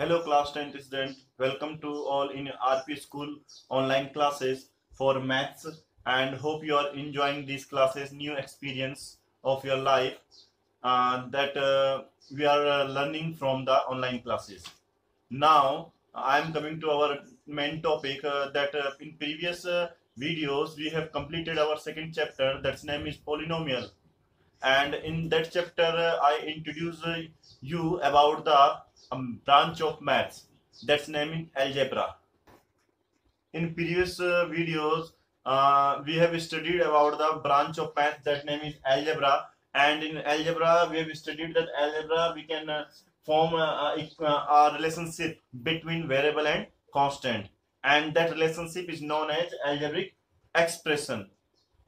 Hello class 10th student, welcome to all in RP school online classes for maths and hope you are enjoying these classes, new experience of your life that we are learning from the online classes. Now I am coming to our main topic that in previous videos we have completed our second chapter, that's name is polynomial, and in that chapter I introduce you about the branch of maths that's named algebra. In previous videos we have studied about the branch of math that name is algebra, and in algebra we have studied that algebra we can form a relationship between variable and constant, and that relationship is known as algebraic expression.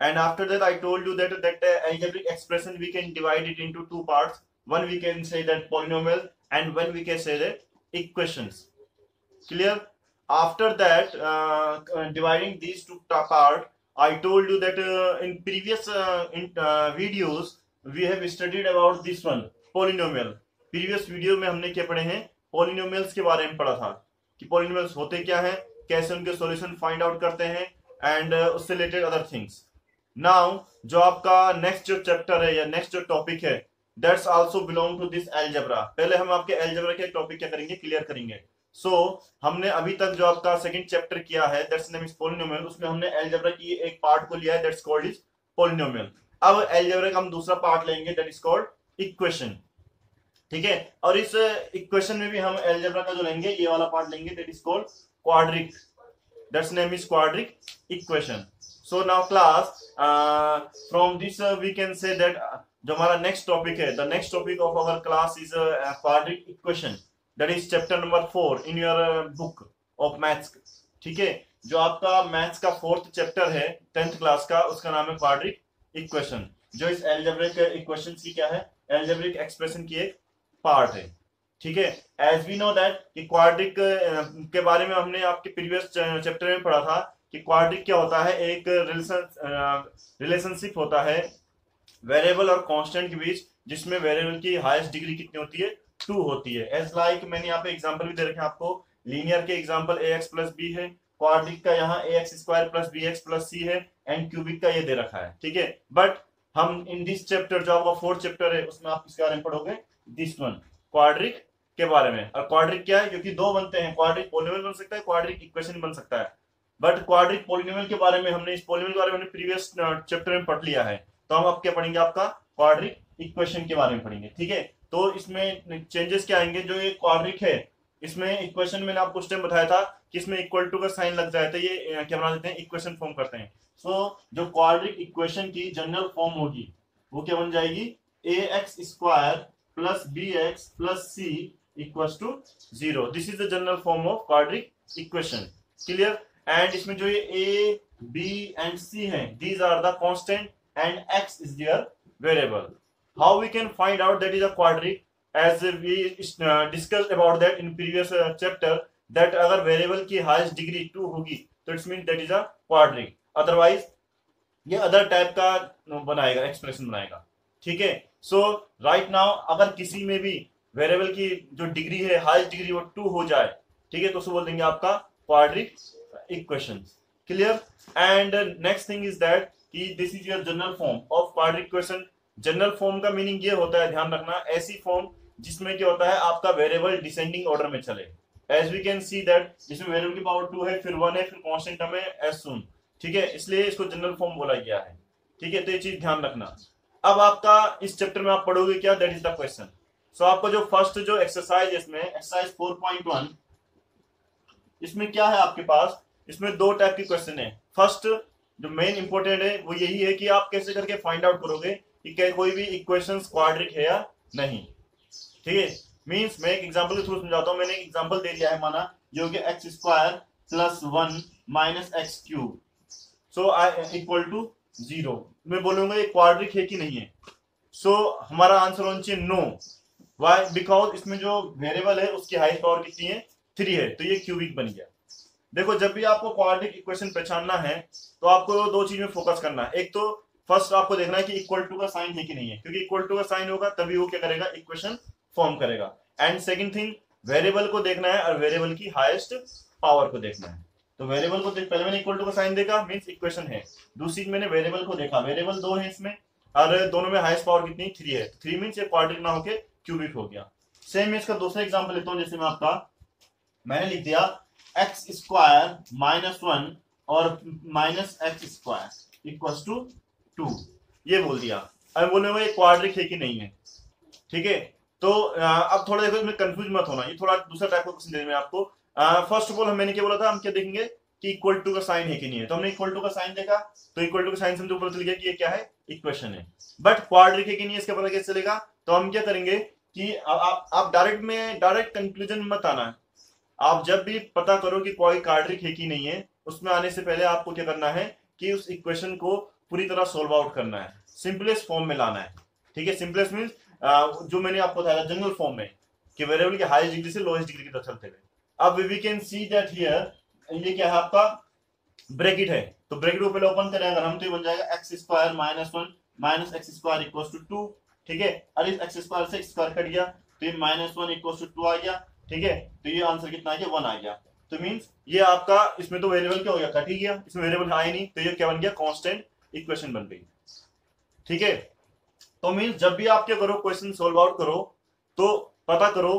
And after that I told you that algebraic expression we can divide it into two parts. One we can say that polynomial, and one we can say that equations. Clear? After that dividing these two part, I told you that in previous videos we have studied about this one, polynomial. previous video में हमने क्या पढ़े हैं, polynomials के बारे में पढ़ा था कि polynomials होते क्या हैं, कैसे उनके सॉल्यूशन फाइंड आउट करते हैं, एंड उससे रिलेटेड अदर थिंग्स. नाउ जो आपका नेक्स्ट जो चैप्टर है या नेक्स्ट जो टॉपिक है, that's also belong to this algebra. पहले हम आपके अलजेब्रा के टॉपिक क्या करेंगे, क्लियर करेंगे. हमने अभी तक जो आपका सेकंड चैप्टर किया है दैट्स नेम इज पॉलिनोमियल, उसमें हमने अलजेब्रा की एक पार्ट को लिया है दैट्स कॉल्ड इज पॉलिनोमियल. अब अलजेब्रा का हम दूसरा पार्ट लेंगे दैट इज कॉल्ड इक्वेशन. ठीक है, और इस इक्वेशन में भी हम अलजेब्रा का जो लेंगे ये वाला पार्ट लेंगे that is called quadric. That's name is quadric equation. So now class, from this we can say that जो हमारा नेक्स्ट टॉपिक है, the next topic of our class is quadric equation, that is chapter number 4 in your book of maths. ठीक है, जो आपका maths का fourth chapter है 10th class का, उसका नाम है क्वाड्रिक इक्वेशन, जो इस अलजेब्रिक इक्वेशन की क्या है, अलजेब्रिक एक्सप्रेशन की एक पार्ट है. ठीक है, एज वी नो दैट कि क्वाड्रिक के बारे में हमने आपके प्रीवियस चैप्टर में पढ़ा था कि क्वाड्रिक क्या होता है, एक रिलेशनशिप होता है वेरिएबल और कांस्टेंट के बीच, जिसमें वेरिएबल की हाईएस्ट डिग्री कितनी होती है, 2 होती है. एज लाइक मैंने यहाँ पे एग्जांपल भी दे रखे हैं आपको. लीनियर के एग्जांपल ax प्लस बी है, क्वाड्रिक का यहाँ ax square plus bx plus c है, एंड क्यूबिक का ये दे रखा है. ठीक है, बट हम इन दिस चैप्टर जो आपका फोर्थ चैप्टर है उसमें आप किसके बारे में पढ़ोगे, दिस वन, क्वाड्रिक के बारे में. और क्वाड्रिक क्या है, क्योंकि दो बनते हैं, क्वाड्रिक पॉलिनोमियल बन सकता है, क्वाड्रिक इक्वेशन बन सकता है. बट क्वाड्रिक पॉलिनोमियल के बारे में हमने, इस पॉलिनोमियल के बारे में हमने प्रीवियस चैप्टर में पढ़ लिया है, तो हम अब क्या पढ़ेंगे, आपका क्वाड्रिक इक्वेशन के बारे में पढ़ेंगे. ठीक है, तो इसमें चेंजेस क्या आएंगे, जो ये क्वाड्रिक है इसमें इक्वेशन मैंने आपको उस टाइम बताया था कि इसमें इक्वल टू का साइन लग जाए तो ये क्या बना देते हैं, इक्वेशन फॉर्म करते हैं. जो क्वाड्रिक इक्वेशन की जनरल फॉर्म होगी वो क्या बन जाएगी, ax square plus bx plus c equals to 0. This is the general form of quadric equation. Clear? And इसमें जो ये a b एंड c है, these are the constant and x is their variable. How we can find out that is a quadric, as we discussed about that in previous chapter, that अगर variable की highest degree 2 होगी तो it's mean that is a quadric, otherwise ये other type का बनाएगा, expression बनाएगा. ठीक है, सो राइट नाउ अगर किसी में भी वेरिएबल की जो डिग्री है, हाईएस्ट डिग्री वो 2 हो जाए, ठीक है, तो उसको बोल देंगे आपका quadratic equation. Clear? And next thing is that कि this is your general form of quadric equation. General form का मीनिंग ये होता है, ध्यान रखना, ऐसी फॉर्म जिसमें क्या होता है, आपका वेरिएबल डिसेंडिंग ऑर्डर में चले. As we can see that जिसमें वेरिएबल की पावर 2 है, फिर 1 है, फिर कांस्टेंट टर्म है एज सुन. ठीक है, इसलिए इसको जनरल फॉर्म बोला गया है. ठीक है, तो ये चीज ध्यान रखना. अब आपका इस चैप्टर में आप पढ़ोगे क्या, दैट इज द क्वेश्चन. सो आपका जो फर्स्ट जो एक्सरसाइज है इसमें एक्सरसाइज 4.1, इसमें क्या है आपके पास, इसमें दो टाइप के क्वेश्चन है. फर्स्ट जो मेन इंपॉर्टेंट है वो यही है कि आप कैसे करके फाइंड आउट करोगे कि कोई भी इक्वेशंस क्वाड्रिक है या नहीं. ठीक है, मींस मैं एक एग्जांपल के थ्रू समझाता हूं. मैंने एक एग्जांपल दे दिया है, माना जो कि x square plus 1 minus x cube, so I equal to 0. मैं बोलूंगा ये क्वाड्रिक है कि नहीं है. सो हमारा आंसर होना चाहिए नो. व्हाई? बिकॉज इसमें जो वेरिएबल है उसकी हाईएस्ट पावर कितनी है, 3 है, तो ये क्यूबिक बन गया. देखो, जब भी आपको क्वाड्रिक इक्वेशन पहचानना है तो आपको दो चीज में फोकस करना है. एक तो फर्स्ट आपको देखना है कि इक्वल टू का साइन है कि नहीं है, क्योंकि इक्वल टू का साइन होगा तभी वो क्या करेगा, इक्वेशन फॉर्म करेगा. एंड सेकंड थिंग, वेरिएबल को देखना है और वेरिएबल की हाईएस्ट पावर को देखना है। तो वेरिएबल को देख, पहले मैंने इक्वल टू का साइन देखा, मींस इक्वेशन है। दूसरी मैंने वेरिएबल को देखा, वेरिएबल दो है इसमें और दोनों में हाईएस्ट पावर कितनी 3 है। 3 मींस ये क्वाड्रिक ना होके क्यूबिक हो गया। सेम मैं इसका दूसरा एग्जांपल लेता हूं, जैसे मैं आपका मैंने लिख दिया एक्स स्क्वायर माइनस 1 और minus x square equal to 2, ये बोल दिया। अब बोलने में क्वाड्रिक है कि नहीं है, ठीक है। तो अब थोड़ा देखो इसमें कंफ्यूज मत होना, ये थोड़ा दूसरा टाइप का क्वेश्चन देने में आपको। फर्स्ट ऑफ ऑल मैंने क्या बोला था, हम क्या देखेंगे कि इक्वल टू का साइन है कि नहीं है। तो हमने इक्वल टू का साइन देखा, तो इक्वल टू का साइन से हमको पता चल गया कि ये क्या है, इक्वेशन है। बट क्वाड्रिक है कि नहीं इसका पता कैसे चलेगा, तो हम क्या करेंगे कि आप डायरेक्ट कंक्लूजन मत आना। आप जब भी पता करो कि कोई क्वाड्रिक है कि नहीं है, उसमें आने से पहले आपको क्या करना है कि उस इक्वेशन को पूरी तरह सोल्व आउट करना है, सिंपलेस्ट फॉर्म में लाना है, ठीक है। सिंपलेस्ट मींस जो मैंने आपको बताया जनरल फॉर्म में कि वेरिएबल की हाईएस्ट डिग्री से लोएस्ट डिग्री की तरफ चलते हुए। अब we can see that here, ये क्या है आपका ब्रैकेट है, तो ब्रैकेट को पहले ओपन करें अगर हम, तो ये बन जाएगा x square minus 1 minus x square equal to 2, ठीक है। और इस एक्स स्क्वायर से एक्स स्क्वायर कट गया, तो ये माइनस 1 इक्वल टू 2 आ गया, ठीक है। तो ये आंसर कितना आ गया, 1 आ गया। तो मींस ये आपका, इसमें तो वेरिएबल क्या हो गया, कट ही गया, इसमें वेरिएबल आया नहीं, तो ये क्या बन गया, कांस्टेंट इक्वेशन बन गई, ठीक है। तो मींस जब भी आप क्या करो, क्वेश्चन सोल्व आउट करो, तो पता करो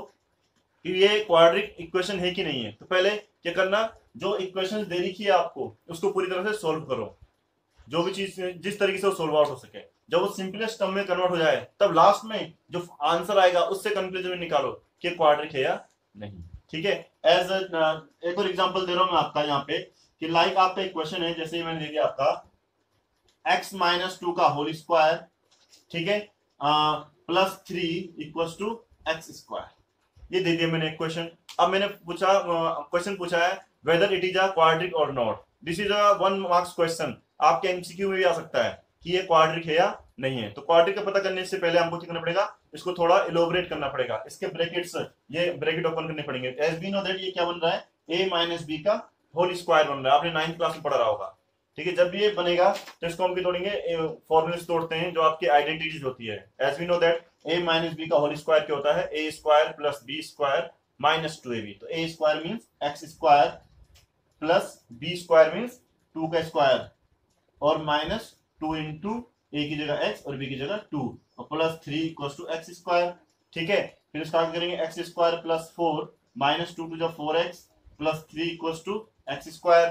कि ये क्वाड्रिक इक्वेशन है कि नहीं है। तो पहले क्या करना, जो इक्वेशन दे रखी है आपको उसको पूरी तरह से सोल्व करो, जो भी चीज जिस तरीके से वो सोल्व आउट हो सके। जब वो सिंपलेस्ट टर्म में कन्वर्ट हो जाए, तब लास्ट में जो आंसर आएगा उससे कंक्लूजन में निकालो कि क्वाड्रिक है या नहीं, ठीक है। एज एक और एग्जांपल दे रहा हूं मैं आपका यहाँ पे कि लाइक आपका एक क्वेश्चन है, जैसे मैंने दे दिया आपका x माइनस 2 का होल स्क्वायर, ठीक है, plus 3 equal to x square, ये दे दिया मैंने एक क्वेश्चन। अब मैंने पूछा, क्वेश्चन पूछा है whether it is a quadratic और not. This is a 1 marks question, आपके एमसीक्यू में भी आ सकता है कि ये क्वाड्रिक है या नहीं है। तो क्वाड्रिक का पता करने से पहले हमको क्या करना पड़ेगा, इसको थोड़ा इलोबरेट करना पड़ेगा, इसके ब्रैकेट्स, ये ब्रैकेट ओपन करने पड़ेंगे। एज वी नो दैट ये क्या बन रहा है, a माइनस बी का होल स्क्वायर बन रहा है, आपने 9th क्लास में पढ़ा रहा होगा, ठीक है। जब ये बनेगा तो इसको हम भी तोड़ेंगे, फॉर्मूले तोड़ते हैं जो आपकी आइडेंटिटीज होती है। As we know that a minus b का होल स्क्वायर क्या होता है, a square plus b square minus 2ab। तो a square means x square plus b square means 2 का स्क्वायर और माइनस 2 इंटू a की जगह x और b की जगह 2 और plus 3 equals to x square, ठीक है। फिर स्टार्ट करेंगे x square plus 4 minus 2 to जो 4x plus 3 equals to x square,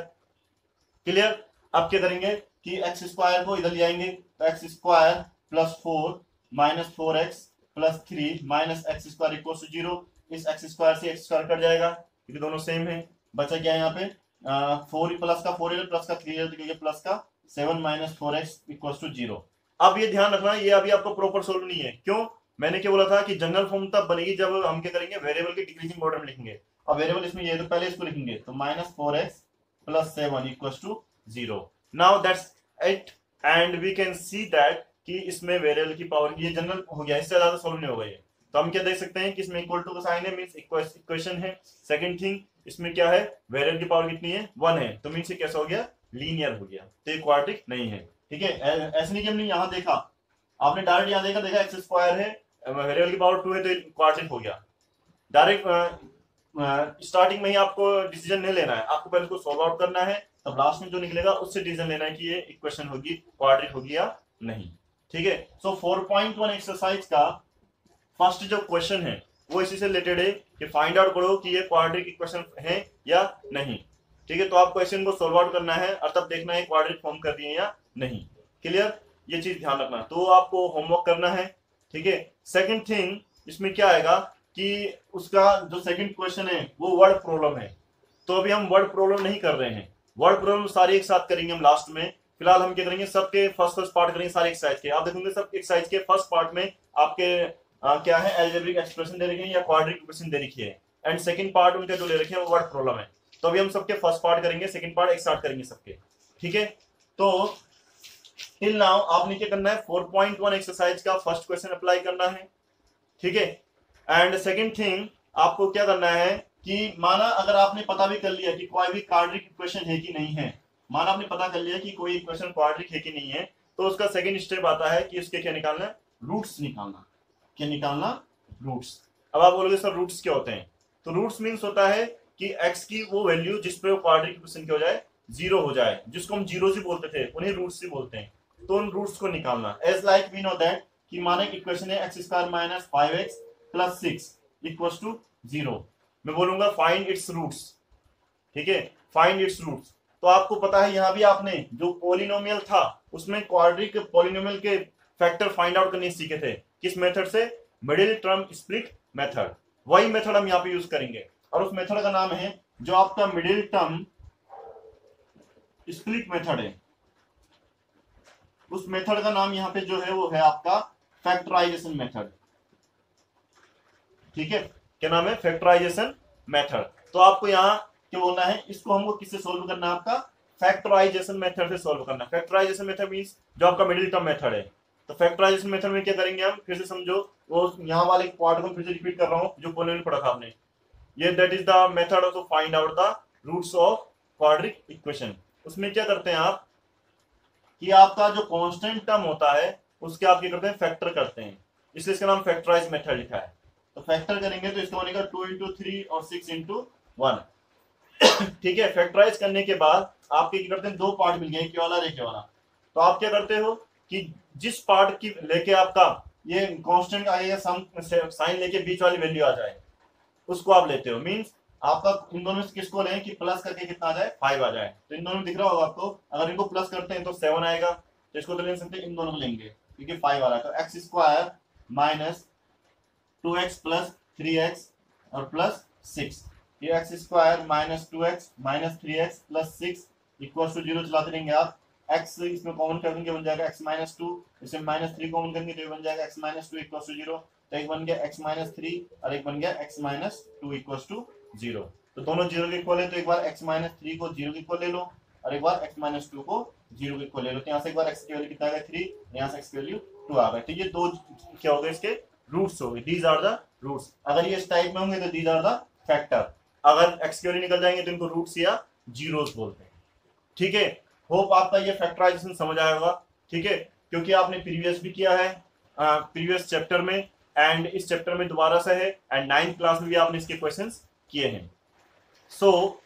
clear. अब क्या करेंगे कि एक्स स्क्वायर को इधर ले आएंगे, तो x square plus 4 minus 4x plus 3 minus x square equal to 0। इस एक्स स्क्वायर से एक्स स्क्वायर कट जाएगा क्योंकि दोनों सेम है। बचा क्या है यहाँ पे, 4 प्लस का 4 है प्लस का 3 है, तो प्लस का 7 माइनस 4x इक्वल टू 0। अब ये ध्यान रखना, ये अभी आपको प्रॉपर सोल्व नहीं है। क्यों, मैंने क्या बोला था कि जनरल फॉर्म तब बनेगी जब हम क्या करेंगे, वेरिएबल के डिक्रीजिंग ऑर्डर में लिखेंगे। अब वेरिएबल इसमें ये, तो पहले इसको लिखेंगे, तो minus 4x plus 7 equal to 0। Now that's it and we can see that कि इसमें वेरिएबल की पावर, ये जनरल हो गया, इससे ज्यादा सोल्व नहीं होगा ये। तो हम क्या देख सकते हैं कि इसमें इक्वल टू का साइन है, मींस इक्वेशन है। सेकंड थिंग, इसमें क्या है, वेरिएबल की पावर कितनी है, 1 है, तो मींस ये कैसा हो गया, लीनियर हो गया, तो ये क्वाड्रिक नहीं है, ठीक है। ऐसे नहीं कि हमने यहाँ देखा, आपने डायरेक्ट यहाँ देखा एक्स स्क्वायर है, वेरिएबल की पावर 2 है, तो क्वाड्रिक हो गया। डायरेक्ट स्टार्टिंग में ही आपको डिसीजन नहीं लेना है, आपको पहले उसको सॉल्व आउट करना है, तब लास्ट में जो निकलेगा उससे डिसीजन लेना है कि ये इक्वेशन होगी, क्वाड्रिक होगी या नहीं, ठीक है। सो 4.1 एक्सरसाइज का फर्स्ट जो क्वेश्चन है वो इसी से रिलेटेड है कि फाइंड आउट करो कि ये क्वाड्रिक इक्वेशन है या नहीं, ठीक है। तो आप क्वेश्चन को सॉल्व आउट करना है और तब देखना है क्वाड्रिक फॉर्म कर दिए या नहीं, क्लियर, ये चीज ध्यान रखना। तो आपको होमवर्क करना है, ठीक है। सेकंड थिंग, इसमें क्या आएगा कि उसका जो सेकंड क्वेश्चन है वो वर्ड प्रॉब्लम है, तो अभी हम वर्ड प्रॉब्लम नहीं कर रहे हैं, वर्ड प्रॉब्लम सारे एक साथ करेंगे हम लास्ट में। फिलहाल हम क्या करेंगे, सबके फर्स्ट पार्ट करेंगे सारे एक्सरसाइज के। आप देखोगे सब एक्सरसाइज के फर्स्ट पार्ट में आपके क्या है, अलजेब्रिक एक्सप्रेशन दे रखी है या क्वाड्रिक इक्वेशन दे रखी है, एंड सेकंड पार्ट उनका जो ले रखे हैं वो वर्ड प्रॉब्लम है। तो अभी हम सबके फर्स्ट पार्ट करेंगे, सेकंड पार्ट एक साथ करेंगे सबके, ठीक है। तो टिल नाउ आपने क्या करना है, 4.1 एक्सरसाइज का फर्स्ट क्वेश्चन अप्लाई करना है, ठीक है। एंड सेकंड थिंग, आपको क्या करना है कि माना अगर आपने पता भी कर लिया कि कोई भी क्वाड्रिक इक्वेशन है कि नहीं है, माना आपने पता कर लिया कि कोई इक्वेशन क्वाड्रिक है कि नहीं है, तो उसका सेकंड स्टेप आता है कि उसके क्या निकालना है, रूट्स निकालना। क्या निकालना, रूट्स। अब आप बोलोगे सर रूट्स क्या होते हैं, तो रूट्स मीन्स होता है कि x की वो वैल्यू जिस पे वो क्वाड्रेटिक इक्वेशन क्या हो जाए, जीरो हो जाए, जिसको हम जीरो से बोलते थे उन्हें रूट्स से बोलते हैं। तो उन रूट्स को निकालना। As like we know that कि माने इक्वेशन है x square minus 5x plus 6 equals to 0। मैं बोलूंगा फाइंड इट्स रूट्स, ठीक है, फाइंड इट्स रूट्स। तो आपको पता है यहां भी आपने जो पॉलिनोमियल था उसमें क्वाड्रिक पॉलिनोमियल के फैक्टर फाइंड आउट करने सीखे थे। किस मेथड से? Middle term split method. वही मेथड हम यहाँ पे यूज करेंगे और उस मेथड का नाम है जो आपका मिडिल टर्म स्प्लिट मेथड है। उस मेथड का नाम यहाँ पे जो है वो है आपका फैक्टराइजेशन मेथड। ठीक है, क्या नाम है? Factorisation method. तो आपको यहाँ क्या बोलना है, इसको हमको किससे सोल्व करना है? आपका फैक्टराइजेशन मेथड से सोल्व करना है। फैक्टराइजेशन मेथड मींस जो आपका मिडिल टर्म मेथड है। तो फैक्टराइजेशन मेथड में क्या करेंगे हम, फिर से समझो, वो यहाँ वाले पार्ट को फिर से रिपीट कर रहा हूँ जो पॉलिनोमियल पढ़ा था आपने। ये that is the method of find out the roots of quadric equation. उसमें क्या करते हैं आप कि आपका जो कांस्टेंट टर्म होता है उसके आप क्या करते हैं, फैक्टर करते हैं, इसलिए इसका नाम फैक्टराइज मेथड लिखा है। तो फैक्टर करेंगे तो इसका बनेगा 2 इंटू 3 और 6 इंटू 1। ठीक है, फैक्टराइज करने के बाद आप क्या करते हैं, दो पार्ट मिल गए, एक वाला और एक वाला। तो आप क्या करते हो कि जिस पार्ट की लेके आपका ये कांस्टेंट आएगा, सम साइन लेके बीच वाली वैल्यू आ जाए उसको आप लेते हो। मींस आपका इन दोनों में से किसको लें कि प्लस करके कितना आ जाए, 5 आ जाए। तो इन दोनों में दिख रहा होगा आपको, अगर इनको प्लस करते हैं तो 7 आएगा, तो इसको तो ले सकते हैं, इन दोनों को लेंगे क्योंकि 5 आ रहा है। तो x square minus 2x plus 3x और प्लस 6, ये x square minus 2x minus 3x plus 6 equal to 0 चलाते रहेंगे आप। x इसमें कॉमन कर देंगे, बन जाएगा x माइनस 2, इसमें माइनस 3 कॉमन करेंगे तो बन जाएगा x माइनस 2 इक्वल टू 0। तो एक बन गया x माइनस 3 और एक बन गया x माइनस 2 इक्वल टू 0। तो दोनों 0 के इक्वल है, तो एक बार x माइनस 3 को 0 के इक्वल ले लो और एक बार x माइनस 2 को 0 के इक्वल ले लो। तो यहाँ से एक बार x की वैल्यू कितना आ गया 3, यहाँ से x की वैल्यू 2 आ गया। तो ये दो क्या हो गए, इसके रूट्स हो गए। These are the roots. अगर ये इस टाइप में होंगे तो दीज आर द फैक्टर। अगर x की वैल्यू निकल जाएंगे तो इनको रूट्स या जीरोस बोलते हैं। ठीक है, होप आपका ये फैक्टराइजेशन समझ आया होगा। ठीक है, क्योंकि आपने प्रीवियस भी किया है प्रीवियस चैप्टर में एंड इस चैप्टर में दोबारा से है एंड 9th क्लास में भी आपने इसके क्वेश्चंस किए हैं। सो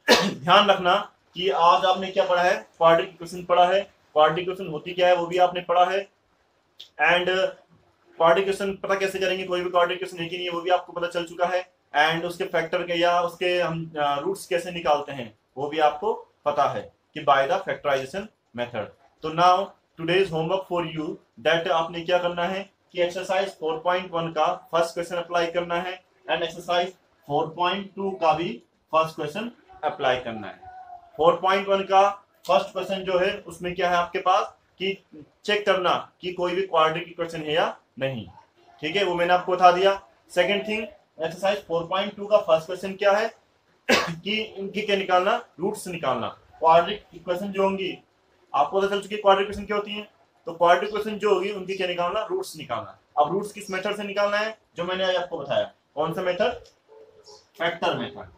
ध्यान रखना कि आज आपने क्या पढ़ा है, क्वाड्रिक इक्वेशन पढ़ा है। क्वाड्रिक इक्वेशन होती क्या है वो भी आपने पढ़ा है एंड क्वाड्रिक इक्वेशन पता कैसे करेंगे, कोई भी क्वाड्रिक इक्वेशन है कि नहीं वो भी आपको पता चल चुका है एंड उसके फैक्टर के या उसके हम रूट्स कैसे निकालते हैं वो भी आपको पता है कि बाय द फैक्टराइजेशन मेथड। तो now today's homework for you that आपने क्या करना है कि एक्सरसाइज 4.1 का फर्स्ट क्वेश्चन अप्लाई करना है एंड एक्सरसाइज 4.2 का भी फर्स्ट क्वेश्चन अप्लाई करना है। 4.1 का फर्स्ट क्वेश्चन जो है उसमें क्या है आपके पास कि चेक करना कि कोई भी क्वाड्रिक इक्वेशन है या नहीं। ठीक है, वो मैंने आपको बता दिया। सेकंड थिंग, एक्सरसाइज 4.2 का फर्स्ट क्वेश्चन क्या है कि इनकी क्या निकालना, रूट्स निकालना। क्वाड्रिक इक्वेशन जो होंगी आपको पता चल चुकी है क्वाड्रिक इक्वेशन क्या होती है, तो क्वाड्रिक इक्वेशन जो होगी उनकी क्या निकालना, रूट्स निकालना। अब रूट्स किस मेथड से निकालना है जो मैंने आज आपको बताया, कौन सा method, factor method,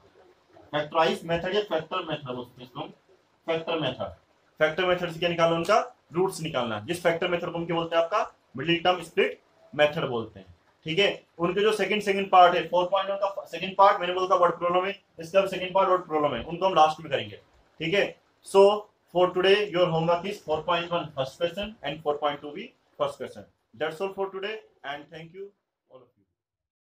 factorise method या फैक्टर मेथड बोलते हैं इसको, फैक्टर मेथड। फैक्टर मेथड से क्या निकालना, उनका रूट्स निकालना। जिस फैक्टर मेथड को हम क्या बोलते हैं, आपका मिडिल टर्म स्प्लिट मेथड बोलते हैं। ठीक है, उनके जो सेकंड पार्ट है 4.1 का सेकंड पार्ट मैंने बोला था वर्ड प्रॉब्लम है, इसका सेकंड पार्ट वर्ड प्रॉब्लम है, उनको हम लास्ट में करेंगे। ठीक है, so for today your homework is 4.1 first question and 4.2 भी first question. That's all for today and thank you.